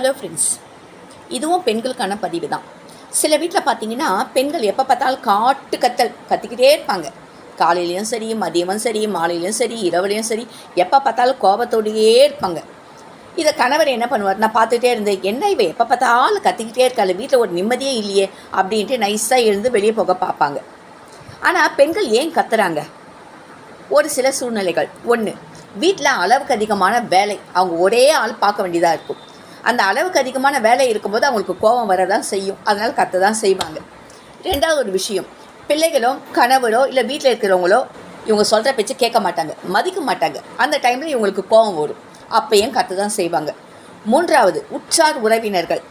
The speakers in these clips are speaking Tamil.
ஹலோ ஃப்ரெண்ட்ஸ், இதுவும் பெண்களுக்கான பதிவு தான். சில வீட்டில் பார்த்தீங்கன்னா பெண்கள் எப்போ பார்த்தாலும் காட்டு கத்திக்கிட்டே இருப்பாங்க. காலையிலையும் சரி, மதியமும் சரி, மாலையிலையும் சரி, இரவுலையும் சரி, எப்போ பார்த்தாலும் கோபத்தோடையே இருப்பாங்க. இதை கணவர் என்ன பண்ணுவார், நான் பார்த்துட்டே இருந்தேன், என்ன இவ எப்போ பார்த்தாலும் கத்திக்கிட்டே இருக்காள், வீட்டில் ஒரு நிம்மதியே இல்லையே அப்படின்ட்டு நைஸாக எழுந்து வெளியே போக பார்ப்பாங்க. ஆனால் பெண்கள் ஏன் கத்துறாங்க? ஒரு சில சூழ்நிலைகள். ஒன்று, வீட்டில் அளவுக்கு அதிகமான வேலை, அவங்க ஒரே ஆள் பார்க்க வேண்டியதாக இருக்கும். அந்த அளவுக்கு அதிகமான வேலை இருக்கும்போது அவங்களுக்கு கோபம் வரதான் செய்யும், அதனால் கத்த தான் செய்வாங்க. ரெண்டாவது ஒரு விஷயம், பிள்ளைகளோ கணவரோ இல்லை வீட்டில் இருக்கிறவங்களோ இவங்க சொல்கிற பேச்சு கேட்க மாட்டாங்க, மதிக்க மாட்டாங்க. அந்த டைமில் இவங்களுக்கு கோபம் வரும், அப்பையும் கத்த தான் செய்வாங்க. மூன்றாவது, உற்றார் உறவினர்கள்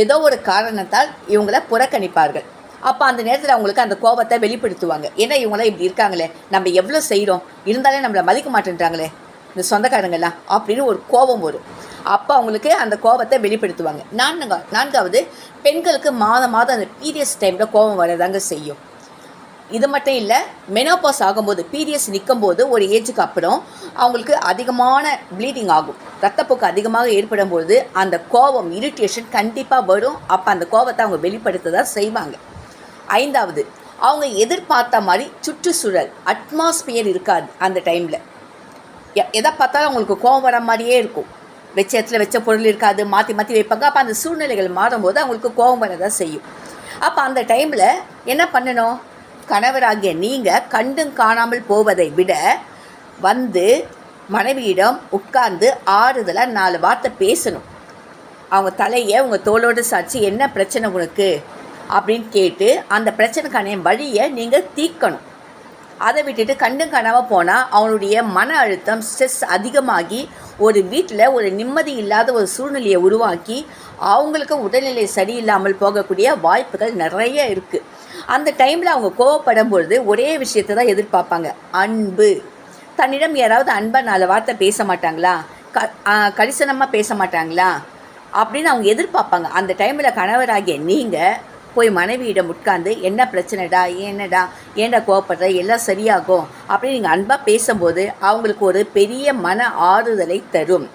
ஏதோ ஒரு காரணத்தால் இவங்கள புறக்கணிப்பார்கள். அப்போ அந்த நேரத்தில் அவங்களுக்கு அந்த கோபத்தை வெளிப்படுத்துவாங்க. ஏன்னா இவங்களாம் இப்படி இருக்காங்களே, நம்ம எவ்வளோ செய்கிறோம், இருந்தாலே நம்மளை மதிக்க மாட்டேன்றாங்களே இந்த சொந்தக்காரங்கெல்லாம் அப்படின்னு ஒரு கோபம் வரும். அப்போ அவங்களுக்கு அந்த கோபத்தை வெளிப்படுத்துவாங்க. நான்காவது, பெண்களுக்கு மாதம் அந்த பீரியட்ஸ் டைமில் கோபம் வரதாங்க செய்யும். இது மட்டும் இல்லை, மெனோபாஸ் ஆகும்போது, பீரியட்ஸ் நிற்கும்போது ஒரு ஏஜுக்கு அப்புறம் அவங்களுக்கு அதிகமான ப்ளீடிங் ஆகும், ரத்தப்போக்கு அதிகமாக ஏற்படும் பொழுது அந்த கோபம், இரிட்டேஷன் கண்டிப்பாக வரும். அப்போ அந்த கோபத்தை அவங்க வெளிப்படுத்த தான் செய்வாங்க. ஐந்தாவது, அவங்க எதிர்பார்த்த மாதிரி சுற்றுச்சூழல் அட்மாஸ்பியர் இருக்காது. அந்த டைமில் எதை பார்த்தாலும் அவங்களுக்கு கோபம் வர மாதிரியே இருக்கும். வச்ச இடத்துல வச்ச பொருள் இருக்காது, மாற்றி மாற்றி வைப்பாங்க. அப்போ அந்த சூழ்நிலைகள் மாறும்போது அவங்களுக்கு கோபம் வரதான் செய்யும். அப்போ அந்த டைமில் என்ன பண்ணணும், கணவராகிய நீங்கள் கண்டும் காணாமல் போவதை விட வந்து மனைவியிடம் உட்கார்ந்து ஆறுதலாக 4 வார்த்தை பேசணும். அவங்க தலையை உங்கள் தோளோடு சாட்சி, என்ன பிரச்சனை உனக்கு அப்படின்னு கேட்டு அந்த பிரச்சனைக்கான வழியை நீங்கள் தீர்க்கணும். அதை விட்டுட்டு கண்டும் காணாமல் போனால் அவனுடைய மன அழுத்தம், ஸ்ட்ரெஸ் அதிகமாகி ஒரு வீட்டில் ஒரு நிம்மதி இல்லாத ஒரு சூழ்நிலையை உருவாக்கி அவங்களுக்கு உடல்நிலை சரியில்லாமல் போகக்கூடிய வாய்ப்புகள் நிறைய இருக்குது. அந்த டைமில் அவங்க கோவப்படும் பொழுது ஒரே விஷயத்தை தான் எதிர்பார்ப்பாங்க, அன்பு. தன்னிடம் யாராவது அன்பாக 4 வார்த்தை பேச மாட்டாங்களா, கரிசனமாக பேச மாட்டாங்களா அப்படின்னு அவங்க எதிர்பார்ப்பாங்க. அந்த டைமில் கணவராகிய நீங்கள் போய் மனைவியிடம் உட்கார்ந்து, என்ன பிரச்சனைடா, ஏன்டா கோவப்படுற, எல்லாம் சரியாகும் அப்படின்னு நீங்கள் அன்பாக பேசும்போது அவங்களுக்கு ஒரு பெரிய மன ஆறுதலை தரும்.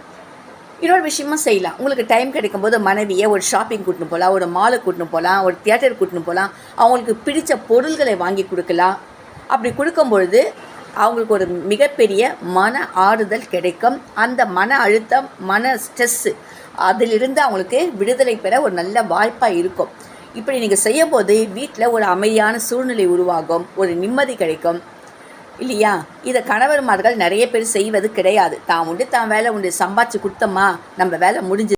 இன்னொரு விஷயமும் செய்யலாம். உங்களுக்கு டைம் கிடைக்கும்போது மனைவியை ஒரு ஷாப்பிங் கூட்டின்னு போகலாம், ஒரு மாலுக்கு கூட்டின்னு போகலாம், ஒரு தியேட்டர் கூட்டின்னு போகலாம். அவங்களுக்கு பிடித்த பொருள்களை வாங்கி கொடுக்கலாம். அப்படி கொடுக்கும்பொழுது அவங்களுக்கு ஒரு மிகப்பெரிய மன ஆறுதல் கிடைக்கும். அந்த மன அழுத்தம், மன ஸ்ட்ரெஸ்ஸு அதிலிருந்து அவங்களுக்கு விடுதலை பெற ஒரு நல்ல வாய்ப்பாக இருக்கும். இப்படி நீங்கள் செய்யும்போது வீட்டில் ஒரு அமைதியான சூழ்நிலை உருவாகும், ஒரு நிம்மதி கிடைக்கும் இல்லையா? இதை கணவர்மார்கள் நிறைய பேர் செய்வது கிடையாது. தான் உண்டு தான் வேலை உண்டு, சம்பாதிச்சு கொடுத்தோமா நம்ம வேலை முடிஞ்சு